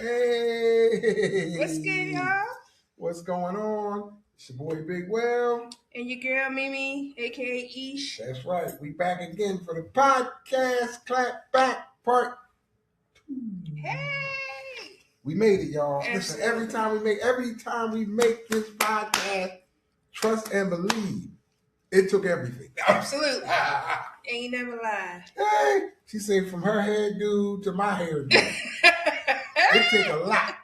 Hey, What's good, y'all? what's going on? It's your boy Big Well. And your girl Mimi, aka Ish. That's right. We back again for the podcast clap back part 2. Hey! We made it, y'all. Listen, Absolutely. every time we make this podcast, trust and believe. It took everything. Absolutely. Ain't never lied. Hey, she said from her hairdo to my hairdo. It took a lot.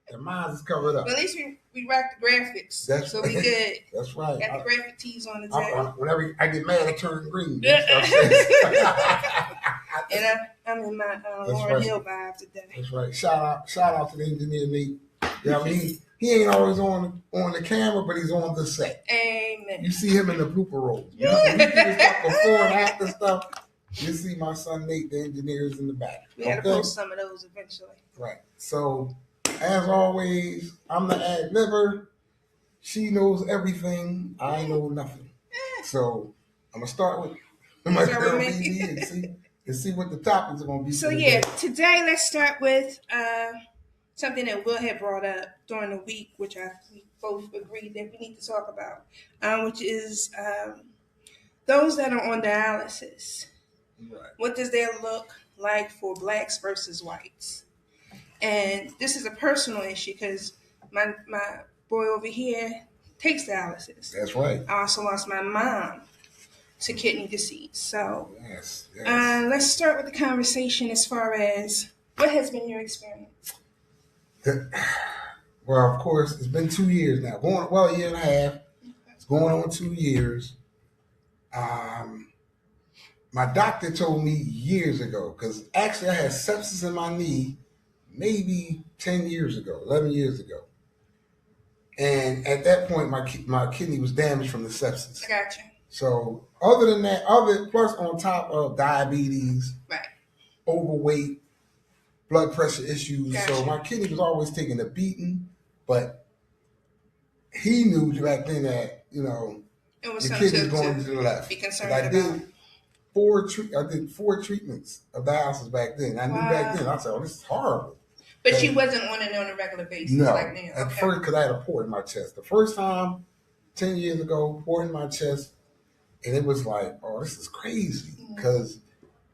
The mine is covered up. But at least we rock the graphics. That's so right. we good. That's right. Got the graphic tees on the table. Whenever I get mad, I turn green. And I'm in my Lauren Hill vibe today. That's right. Shout out to the engineer Nate. Yeah, I mean he ain't always on the camera, but he's on the set. Amen. You see him in the blooper roll. You know, when you do the stuff before and after stuff, you see my son Nate, the engineers in the back. We got to post some of those eventually. Right. So, as always, I'm the ad libber. She knows everything. I know nothing. So, I'm gonna start with my girl BB and see what the topics are gonna be. So today let's start with something that Will had brought up during the week, which we both agreed that we need to talk about, which is those that are on dialysis. Right. What does that look like for blacks versus whites? And this is a personal issue because my boy over here takes dialysis. That's right. I also lost my mom to kidney disease. So yes. Let's start with the conversation as far as what has been your experience? Well, of course, it's been 2 years now. A year and a half. It's going on 2 years. My doctor told me years ago, because actually I had sepsis in my knee maybe 10 years ago, 11 years ago. And at that point, my kidney was damaged from the sepsis. I gotcha. So other than that, plus on top of diabetes, right, overweight, blood pressure issues. Gotcha. So my kidney was always taking a beating, but he knew back then that, your kidney's going to the left. Be concerned I did 4 treatments of dialysis back then. I knew back then, I said, oh, this is horrible. But she wasn't on it on a regular basis like now. At first, because I had a port in my chest. The first time, 10 years ago, port in my chest, and it was like, oh, this is crazy. Because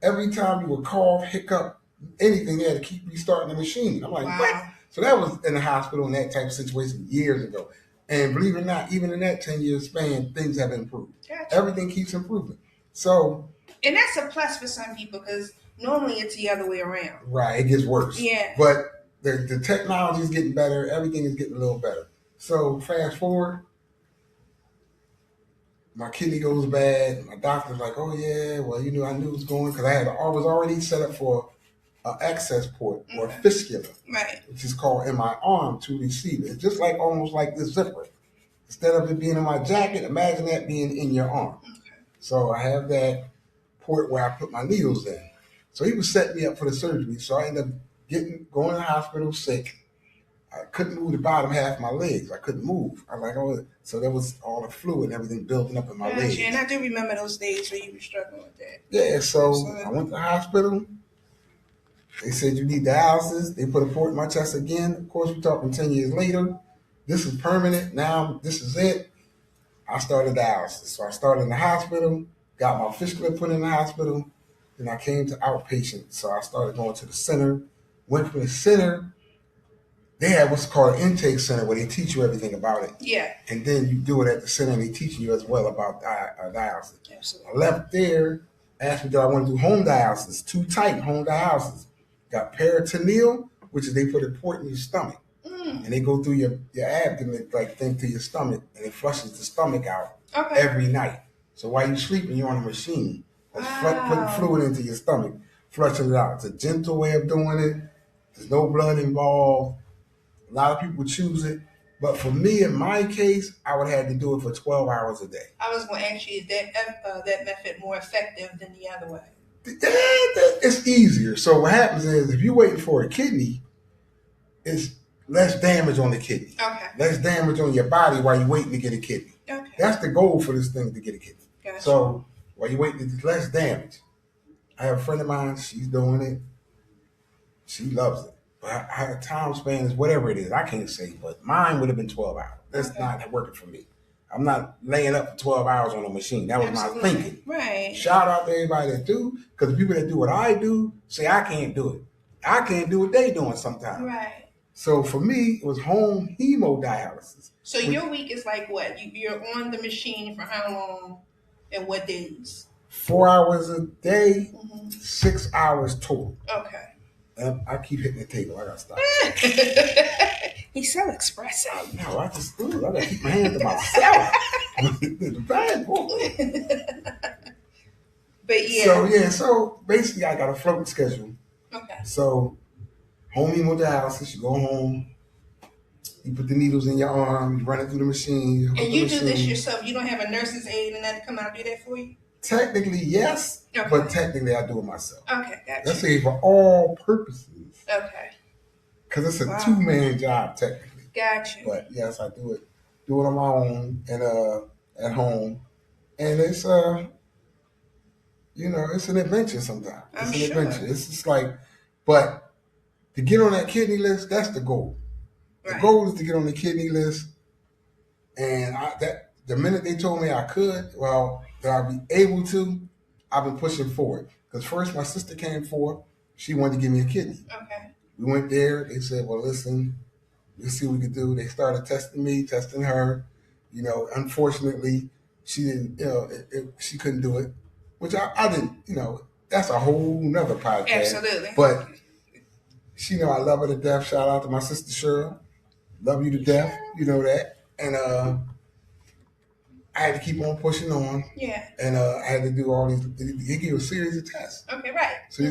every time you would cough, hiccup, anything, they had to keep restarting the machine. I'm like, what? So that was in the hospital in that type of situation years ago. And believe it or not, even in that 10-year span, things have improved. Gotcha. Everything keeps improving. So, and that's a plus for some people because normally it's the other way around. Right, it gets worse. Yeah. But the technology is getting better. Everything is getting a little better. So fast forward, my kidney goes bad. My doctor's like, oh yeah, well, I knew it was going because I was already set up for an access port or fistula, right, which is called in my arm to receive it. It's just like almost like this zipper. Instead of it being in my jacket, imagine that being in your arm. Okay. So I have that port where I put my needles in. So he was setting me up for the surgery. So I ended up going to the hospital sick. I couldn't move the bottom half of my legs. I couldn't move. I was like, oh, so there was all the fluid and everything building up in my legs. And I do remember those days where you were struggling with that. Yeah, so I went to the hospital. They said you need dialysis. They put a port in my chest again. Of course, we're talking 10 years later. This is permanent. Now, this is it. I started dialysis. So I started in the hospital, got my fistula put in the hospital, then I came to outpatient. So I started going to the center, went from the center. They have what's called an intake center where they teach you everything about it. Yeah. And then you do it at the center and they teach you as well about dialysis. Absolutely. I left there, asked me, did I want to do home dialysis? Too tight, home dialysis. Got peritoneal, which is they put a port in your stomach. And they go through your abdomen, like thing to your stomach, and it flushes the stomach out every night. So while you're sleeping, you're on a machine that's putting fluid into your stomach, flushing it out. It's a gentle way of doing it. There's no blood involved. A lot of people choose it. But for me, in my case, I would have to do it for 12 hours a day. I was going to ask you, is that method more effective than the other way? It's easier. So what happens is if you're waiting for a kidney, it's less damage on the kidney. Okay. Less damage on your body while you're waiting to get a kidney. Okay. That's the goal for this thing, to get a kidney. Gotcha. So while you're waiting, it's less damage. I have a friend of mine, she's doing it. She loves it. Her time span is whatever it is. I can't say, but mine would have been 12 hours. That's Okay. not working for me. I'm not laying up for 12 hours on a machine. That was Absolutely. my thinking. Right. Shout out to everybody that do, because the people that do what I do say I can't do it. I can't do what they doing sometimes. Right. So for me, it was home hemodialysis. So your week is like what? You're on the machine for how long and what days? 4 hours a day, Mm-hmm. 6 hours total. Okay. I keep hitting the table. I gotta stop. He's so expressive. No, I gotta keep my hand to myself. The bad boy. But yeah. So basically I got a floating schedule. Okay. So home hemodialysis, you go home, you put the needles in your arm, you run it through the machine. And you do this yourself. You don't have a nurse's aide and that come out and do that for you? Technically, yes, okay. But technically I do it myself. Okay, gotcha. Let's say for all purposes. Okay. Because it's a 2-man job technically. Gotcha. But yes, I do it on my own and at home. And it's it's an adventure sometimes. It's an adventure. It's just like, but to get on that kidney list, that's the goal. The goal is to get on the kidney list. And the minute they told me I could, that I'd be able to, I've been pushing forward. Because first my sister came forward. She wanted to give me a kidney. Okay. We went there. They said, well, listen, let's see what we could do. They started testing me, testing her. Unfortunately, she didn't, she couldn't do it, which I didn't, that's a whole nother podcast. Absolutely. But she know I love her to death. Shout out to my sister Cheryl. Love you to death. You know that. And I had to keep on pushing on. Yeah. And I had to do all these. They give you a series of tests. Okay, right. So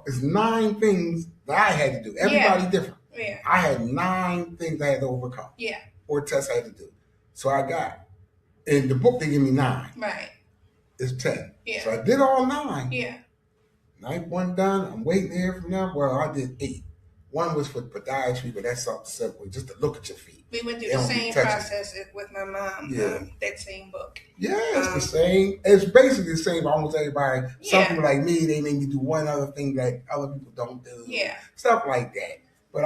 it's 9 things that I had to do. Everybody different. Yeah. I had 9 things I had to overcome. Yeah. Or tests I had to do. So I got in the book they give me 9. Right. It's 10. Yeah. So I did all 9. Yeah. 9th one done. I'm waiting to hear from them. Well, I did 8. One was for podiatry, but that's something simple, just to look at your feet. We went through the same process with my mom. Yeah. That same book. Yeah, it's the same. It's basically the same for almost everybody. Some people like me, they make me do one other thing that other people don't do. Yeah. Stuff like that. But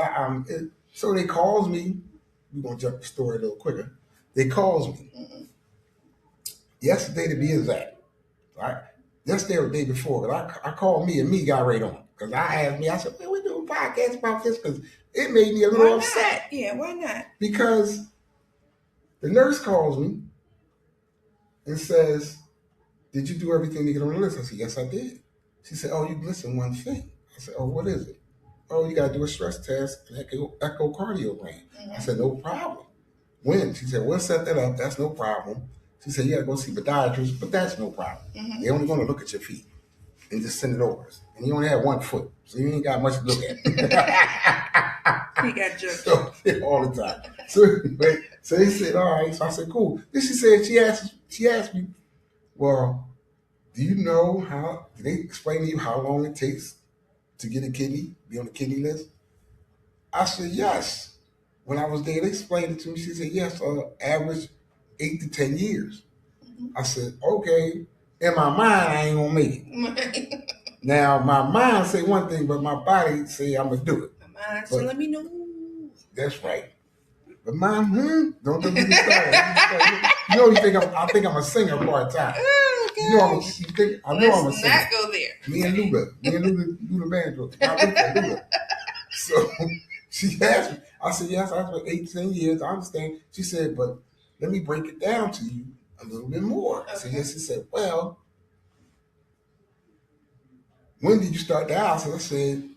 so they calls me. We're going to jump the story a little quicker. They calls me. Mm-hmm. Yesterday to be exact. Right? Yesterday or the day before. Because I called me and me got right on. Because I said, well, we're doing a podcast about this because it made me a little upset. Yeah, why not? Because the nurse calls me and says, did you do everything to get on the list? I said, yes, I did. She said, oh, you missing one thing. I said, oh, what is it? Oh, you got to do a stress test and echocardiogram. Mm-hmm. I said, no problem. When? She said, we'll set that up. That's no problem. She said, you got to go see a podiatrist, but that's no problem. Mm-hmm. They're only going to look at your feet and just send it over. And you only have 1 foot, so you ain't got much to look at. He got judged. So, all the time. So they said, all right. So I said, cool. Then she asked me, well, do you know did they explain to you how long it takes to get a kidney, be on the kidney list? I said, yes. When I was there, they explained it to me. She said, yes, average 8 to 10 years. Mm-hmm. I said, okay. In my mind, I ain't gonna make it. Now, my mind say one thing, but my body say I'm gonna do it. My mind, so let me know. That's right. But mine, don't get me started. I think I'm a singer part time. Oh, gosh. I know I'm a singer. Let's not go there. Me and Luda Banjo. Luda. So she asked me. I said, yes, I was for 8, 10 years. I understand. She said, but let me break it down to you a little bit more. Okay. I said, yes. She said, well, when did you start dialysis? I said,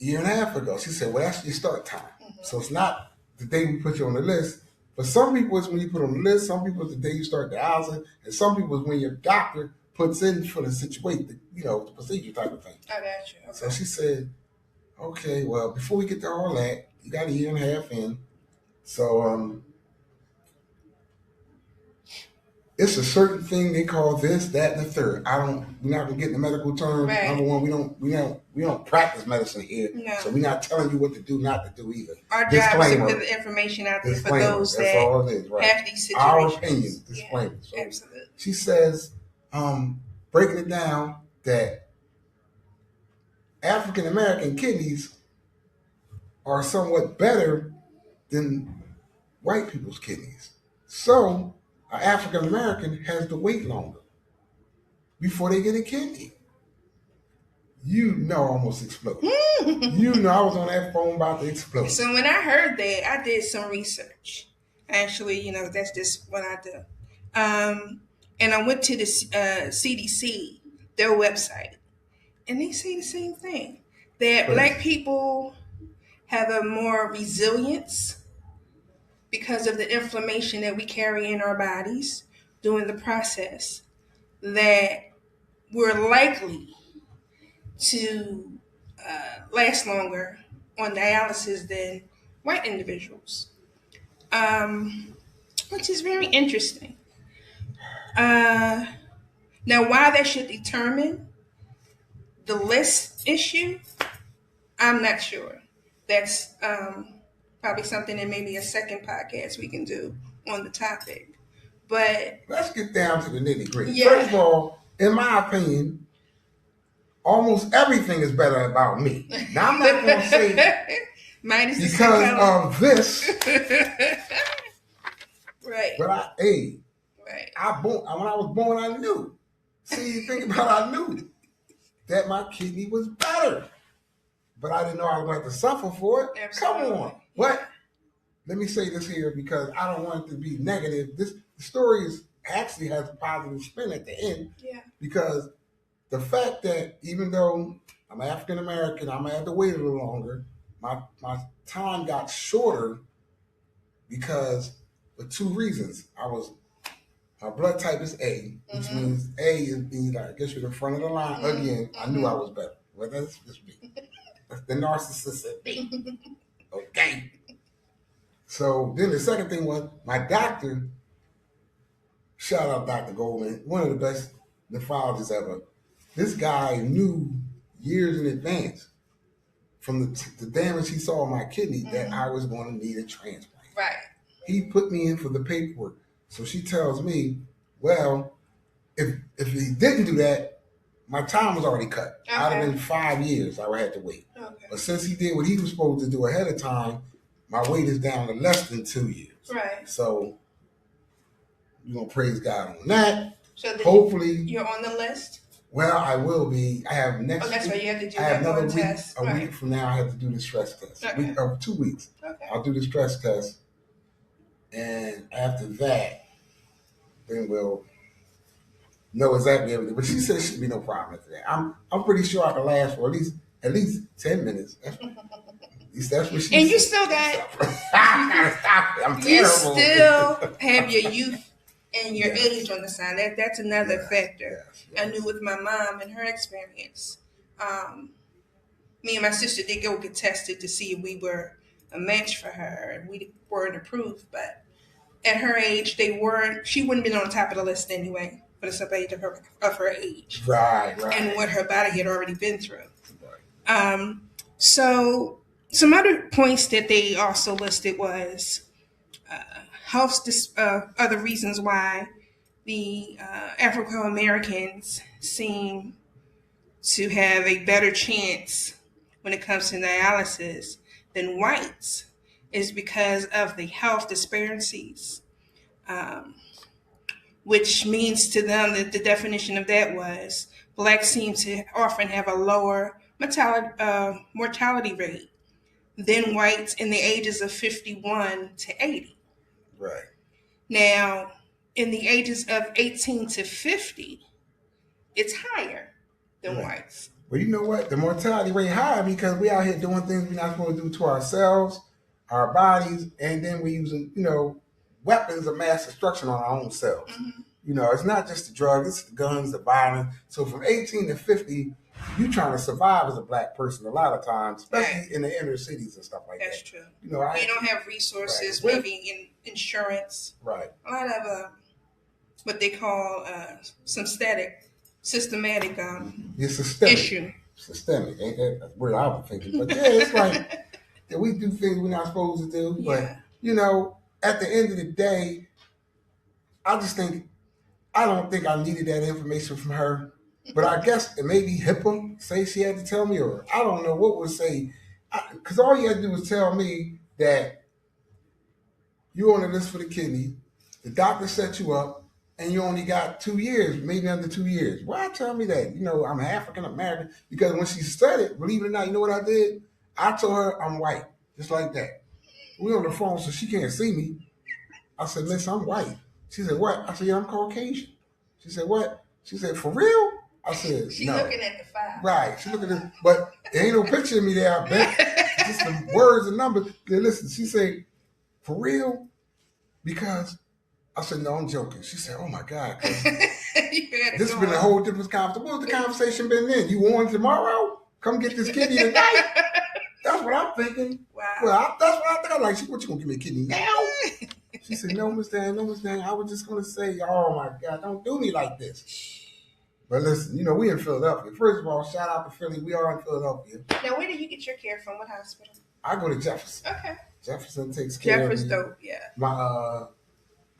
a year and a half ago. She said, well, that's your start time. Mm-hmm. So it's not the day we put you on the list. For some people, it's when you put on the list. Some people, it's the day you start dialysis. And some people, it's when your doctor puts in for the situation, the procedure type of thing. I got you. Okay. So she said, okay, well, before we get to all that, you got a year and a half in. So it's a certain thing they call this, that, and the third. We're not gonna get in the medical terms. Right. Number one, we don't practice medicine here, so we're not telling you what to do, not to do either. Our job is to put the information out there for those that all it is, right. have these situations. Our opinion, disclaimer. Yeah, so absolutely. She says, breaking it down, that African American kidneys are somewhat better than white people's kidneys. So an African American has to wait longer before they get a kidney. You know, I almost exploded. You know, I was on that phone about to explode. So when I heard that, I did some research. Actually, that's just what I do. And I went to the CDC, their website, and they say the same thing, that Black people have a more resilience because of the inflammation that we carry in our bodies during the process, that we're likely to last longer on dialysis than white individuals, which is very interesting. Now, why that should determine the list issue, I'm not sure. That's probably something that maybe a second podcast we can do on the topic. But let's get down to the nitty gritty. Yeah. First of all, in my opinion, almost everything is better about me. Now, I'm not going to say minus because of this. Right. But right. When I was born, I knew. See, think about I knew that my kidney was better. But I didn't know I was going to have to suffer for it. Absolutely. Come on. What? Let me say this here because I don't want it to be negative. The story actually has a positive spin at the end. Yeah. Because the fact that even though I'm African American, I might have to wait a little longer. My time got shorter because for two reasons. My blood type is A, which means A is being, I guess, you're the front of the line. Again, I knew I was better. Well, that's just me. That's the narcissist in me. Okay. So then the second thing was my doctor, shout out Dr. Goldman, one of the best nephrologists ever. This guy knew years in advance from the damage he saw on my kidney that I was going to need a transplant. Right. He put me in for the paperwork. So she tells me, well, if he didn't do that, my time was already cut. Okay. I'd have been 5 years I would have to wait. Okay. But since he did what he was supposed to do ahead of time, my wait is down to less than 2 years. Right. So you're going to praise God on that. So hopefully you're on the list? Well, I will be. I have next week. That's why you have to do I have another week. Test. A week from now, I have to do the stress test. Okay. 2 weeks. Okay. I'll do the stress test. And after that, then we'll know exactly everything. But she said there should be no problem after that. I'm pretty sure I can last for at least 10 minutes. At least that's what she said. And you still got I gotta stop it. I'm terrible. You still have your youth and your age on the side. That's another factor. Yes. I knew with my mom and her experience. Me and my sister did go get tested to see if we were a match for her, and we weren't approved, but at her age, she wouldn't have been on top of the list anyway for the simple age of her age. Right. And what her body had already been through. Right. So some other points that they also listed was other reasons why the African Americans seem to have a better chance when it comes to dialysis than whites is because of the health disparities, which means to them that the definition of that was blacks seem to often have a lower mortality rate than whites in the ages of 51 to 80. Right. Now, in the ages of 18 to 50, it's higher than whites. Well, you know what? The mortality rate high because we out here doing things we're not supposed to do to ourselves, our bodies, and then we're using, weapons of mass destruction on our own selves. Mm-hmm. It's not just the drugs, it's the guns, the violence. So from 18 to 50, you're trying to survive as a black person a lot of times, especially in the inner cities and stuff like that. That's true. You don't have resources, maybe in insurance. Right. A lot of what they call systematic issue. Systemic, ain't that word I was thinking? But yeah, it's like that we do things we're not supposed to do. Yeah. But at the end of the day, I don't think I needed that information from her. But I guess it may be HIPAA say she had to tell me, or I don't know what would say. Because all you had to do was tell me that you're on the list for the kidney, the doctor set you up, and you only got 2 years, maybe under 2 years. Why tell me that? I'm African American. Because when she studied, believe it or not, you know what I did? I told her I'm white, just like that. We on the phone, so she can't see me. I said, "Miss, I'm white." She said, "What?" I said, "Yeah, I'm Caucasian." She said, "What?" She said, "For real?" I said, She "No." looking at the file. Right. She looking at it, but there ain't no picture of me there, I bet. Just some words and numbers. Then listen, she said, "For real?" Because I said, "No, I'm joking." She said, "Oh my God." This has been a whole different conversation. What was the conversation been then? You on tomorrow? Come get this kidney tonight? That's what I'm thinking. Wow. Well, that's what I think. I'm like, what, you gonna give me a kidney now? She said, "No, Miss Dan, no, Miss Dan. I was just gonna say, oh my God, don't do me like this." But listen, we in Philadelphia. First of all, shout out to Philly. We are in Philadelphia. Now, where do you get your care from? What hospital? I go to Jefferson. Okay. Jefferson takes care of me. Dope, yeah.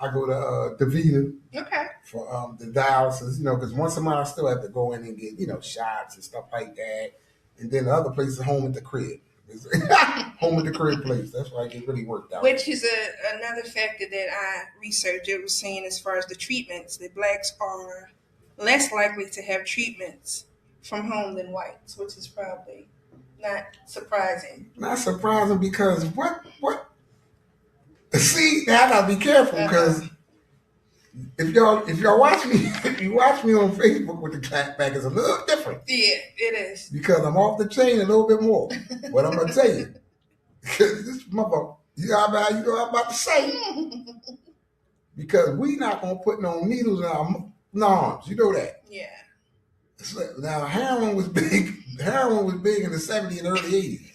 I go to DeVita. Okay. For the dialysis, because once a month I still have to go in and get, shots and stuff like that. And then the other place is home at the crib. Home at the crib place. That's why it really worked out. Which is another factor that I researched. It was saying as far as the treatments, that blacks are less likely to have treatments from home than whites, which is probably not surprising. Not surprising because what? See, now I gotta be careful because if y'all watch me, if you watch me on Facebook with the clapback, it's a little different. Yeah, it is. Because I'm off the chain a little bit more. But I'm gonna tell you, this motherfucker, you know what I'm about to say. Because we not gonna put no needles in our arms. You know that. Yeah. Now heroin was big. Heroin was big in the 70s and early 80s.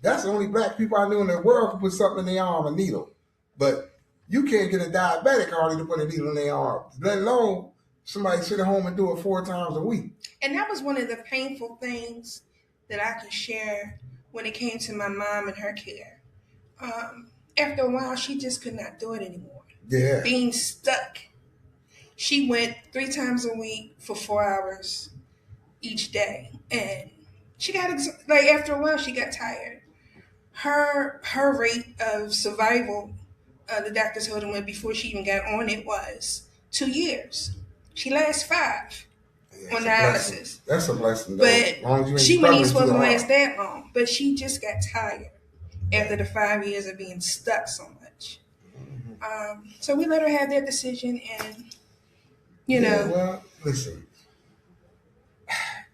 That's the only black people I knew in the world could put something in their arm, a needle. But you can't get a diabetic hardly to put a needle in their arm, let alone somebody sit at home and do it 4 times a week. And that was one of the painful things that I could share when it came to my mom and her care. After a while, she just could not do it anymore. Yeah. Being stuck. She went 3 times a week for 4 hours each day. And she got, after a while, she got tired. Her rate of survival, the doctor told him before she even got on it, was 2 years. She lasts 5 on dialysis. That's a blessing, though. But she wasn't even supposed to last that long. But she just got tired after the 5 years of being stuck so much. Mm-hmm. So we let her have that decision, and Well, listen,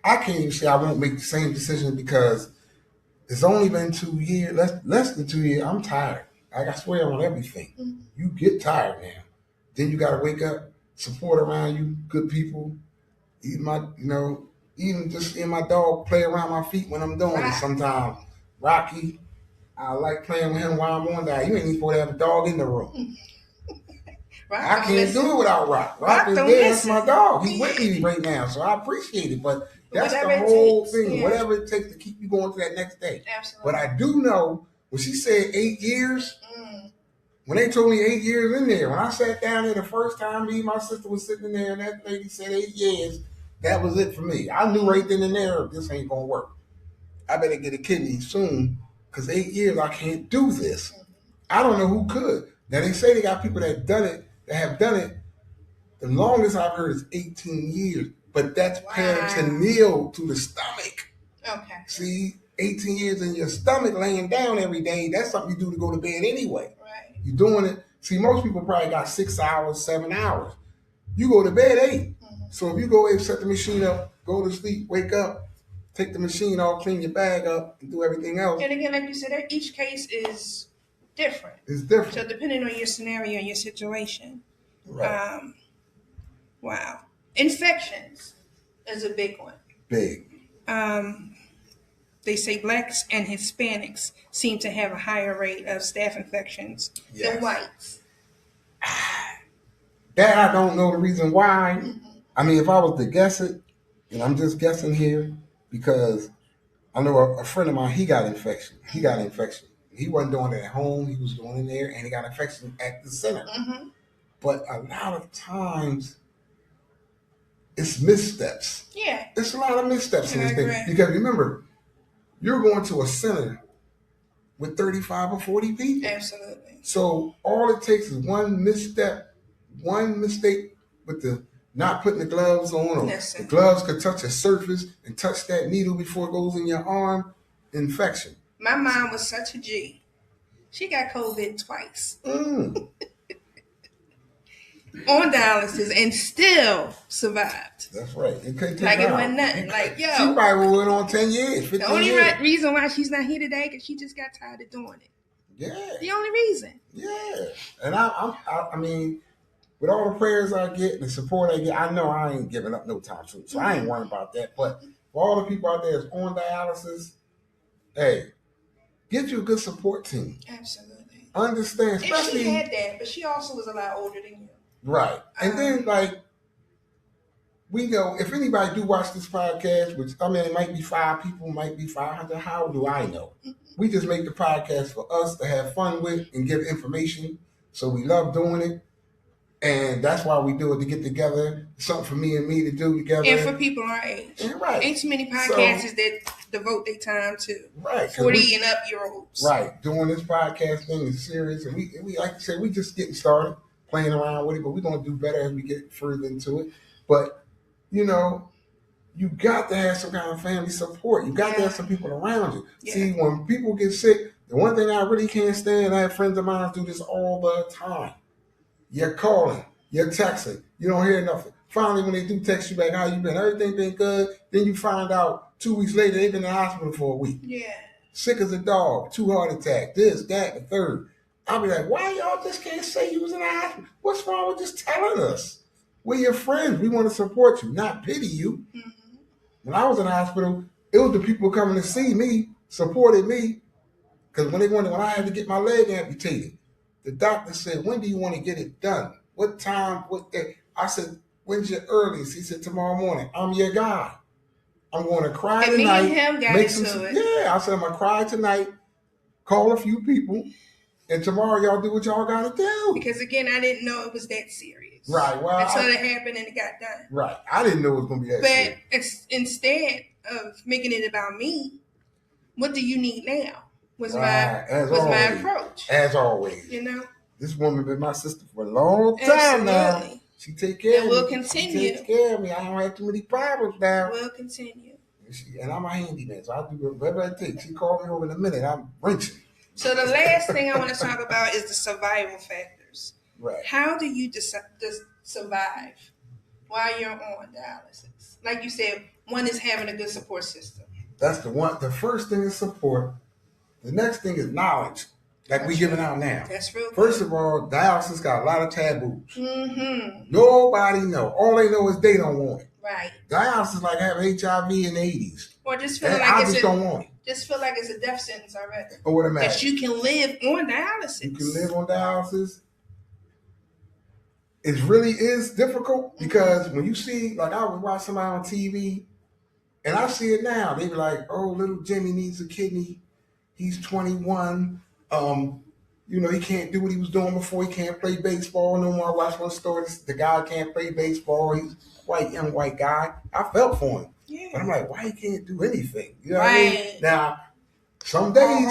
I can't even say I won't make the same decision because it's only been 2 years, less than 2 years. I'm tired. I swear on everything. Mm-hmm. You get tired now. Then you got to wake up, support around you, good people. Even just seeing my dog play around my feet when I'm doing it sometimes. Rocky, I like playing with him while I'm on that. You ain't even supposed to have a dog in the room. I can't do it without Rock. Rock is there. That's my dog. He's with me right now, so I appreciate it. But that's the whole thing. Yeah. Whatever it takes to keep you going to that next day. Absolutely. But I do know when she said 8 years, when they told me 8 years in there, when I sat down there the first time, me and my sister was sitting there, and that lady said 8 years, that was it for me. I knew right then and there, this ain't going to work. I better get a kidney soon because 8 years, I can't do this. I don't know who could. Now, they say they got people that have done it. The longest I've heard is 18 years, but that's peritoneal to the stomach. Okay. See, 18 years in your stomach laying down every day, that's something you do to go to bed anyway. Right. You're doing it. See, most people probably got 6 hours, 7 hours. You go to bed 8. Mm-hmm. So if you go and set the machine up, go to sleep, wake up, take the machine off, clean your bag up, and do everything else. And again, like you said, each case is different. It's different. So depending on your scenario and your situation. Right. Wow. Infections is a big one. Big. They say blacks and Hispanics seem to have a higher rate of staph infections than whites. That I don't know the reason why. Mm-hmm. I mean, if I was to guess it, and I'm just guessing here, because I know a friend of mine, he got infection. He wasn't doing it at home. He was going in there, and he got infection at the center. Mm-hmm. But a lot of times, it's missteps. Yeah. It's a lot of missteps in this thing. Because remember, You're going to a center with 35 or 40 people. Absolutely. So all it takes is one misstep, one mistake with the not putting the gloves on, or the gloves could touch a surface and touch that needle before it goes in your arm. Infection. My mom was such a G. She got COVID twice. On dialysis and still survived. That's right. It couldn't take like it wasn't nothing. Like, yo. She probably went on 10 years, 15 The only years. reason why she's not here today because she just got tired of doing it. Yeah. The only reason. Yeah. And I mean, with all the prayers I get and the support I get, I know I ain't giving up no time soon. So I ain't worrying about that. But for all the people out there that's on dialysis, hey, get you a good support team. Absolutely. Understand, especially. And she had that, but she also was a lot older than you. Right. And then, like, we know if anybody do watch this podcast, which, I mean, it might be 5 people, might be 500, how do I know? We just make the podcast for us to have fun with and give information. So we love doing it. And that's why we do it, to get together. Something for me and me to do together. And for people our age. And right. Ain't too many podcasters that devote their time to right, 40 and up year olds. Right. Doing this podcast thing is serious. And we like I said, we just getting started, playing around with it, but we're going to do better as we get further into it. But, you know, you got to have some kind of family support. You got to have some people around you. Yeah. See, when people get sick, the one thing I really can't stand, I have friends of mine do this all the time. You're calling, you're texting, you don't hear nothing. Finally, when they do text you back, how you been? Everything been good. Then you find out 2 weeks later, they've been in the hospital for a week. Yeah. Sick as a dog, 2 heart attacks, this, that, the third. I'll be like, why y'all just can't say you was in the hospital? What's wrong with just telling us? We're your friends. We want to support you, not pity you. Mm-hmm. When I was in the hospital, it was the people coming to see me, supported me. Because when I had to get my leg amputated, the doctor said, when do you want to get it done? What time? What day? I said, when's your earliest? He said, tomorrow morning. I'm your guy. I'm going to cry and tonight. Me and him got into it. Yeah, I said, I'm going to cry tonight, call a few people, and tomorrow y'all do what y'all got to do. Because, again, I didn't know it was that serious. Right. Well, until it happened and it got done. Right. I didn't know it was going to be that serious. But instead of making it about me, what do you need now? Was my approach. As always. You know? This woman been my sister for a long time now. She take care of me. And will continue. She takes care of me. I don't have too many problems now. Will continue. And I'm a handyman, so I do whatever it takes. She called me over in a minute. I'm wrenching. So the last thing I want to talk about is the survival factors. Right. How do you survive while you're on dialysis? Like you said, one is having a good support system. That's the one. The first thing is support. The next thing is knowledge, like we giving out now. That's real. First of all, dialysis got a lot of taboos. Mm-hmm. Nobody know. All they know is they don't want it. Right. Dialysis is like having HIV in the 80s. Or just feel don't want it. Just feel like it's a death sentence already. Or what matter. That you can live on dialysis. You can live on dialysis. It really is difficult because when you see, like I would watch somebody on TV, and I see it now. They be like, "Oh, little Jimmy needs a kidney. He's 21. He can't do what he was doing before. He can't play baseball no more." I watched one story. The guy can't play baseball. He's a young white guy. I felt for him. Yeah. But I'm like, why he can't do anything? You know what I mean? Now, some days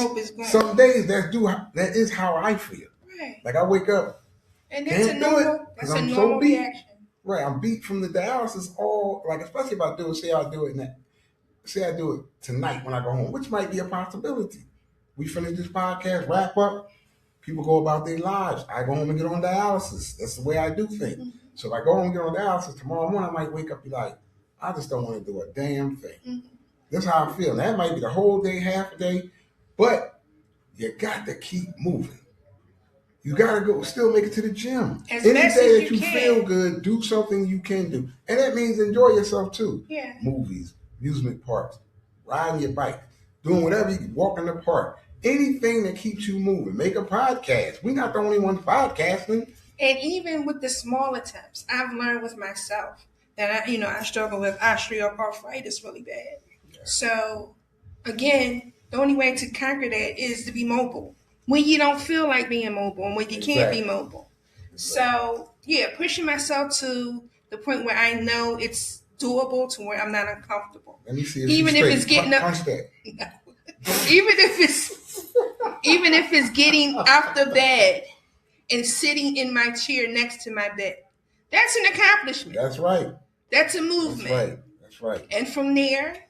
that is how I feel. Right. Like I wake up. And that's a normal reaction. Right. I'm beat from the dialysis especially if I do it, say I do it tonight when I go home, which might be a possibility. We finish this podcast, wrap up, people go about their lives. I go home and get on dialysis. That's the way I do things. Mm-hmm. So if I go home and get on dialysis, tomorrow morning I might wake up and be like, I just don't want to do a damn thing. Mm-hmm. That's how I feel. That might be the whole day, half a day, but you got to keep moving. You got to still make it to the gym. Any day that you feel good, do something you can do. And that means enjoy yourself too. Yeah. Movies, amusement parks, riding your bike, doing whatever you can, walk in the park. Anything that keeps you moving. Make a podcast. We're not the only ones podcasting. And even with the small attempts, I've learned with myself that I struggle with osteoarthritis really bad. Yeah. So again, the only way to conquer that is to be mobile. When you don't feel like being mobile and when you can't be mobile. Exactly. So, pushing myself to the point where I know it's doable to where I'm not uncomfortable. Let me see even if it's getting up. Punch that. even if it's getting out the bed and sitting in my chair next to my bed. That's an accomplishment. That's right. That's a movement. That's right. That's right. And from there,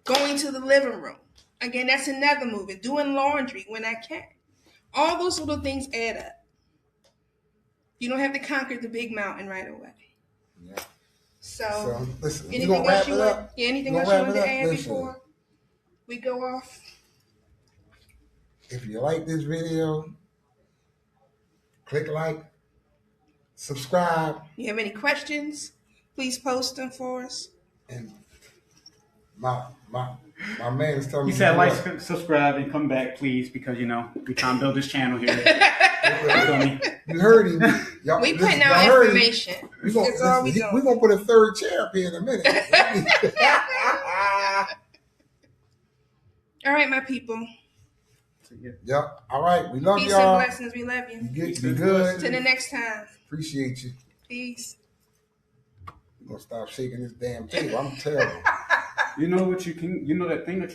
going to the living room. Again, that's another movement. Doing laundry when I can. All those little things add up. You don't have to conquer the big mountain right away. Yeah. So listen, anything else you want? Yeah, anything else you want to add before we go off? If you like this video, click like, subscribe. You have any questions? Please post them for us. And my man is telling me. He said like, subscribe, and come back, please, because we trying to build this channel here. You heard him. Y'all, we putting out information. We're gonna put a third chair up here in a minute. All right, my people. Yep. All right. We love Peace y'all. and blessings. We love you. Be good. Till the next time. Appreciate you. Peace. We're gonna stop shaking this damn table. I'm terrible. You know what you can. You know that thing that you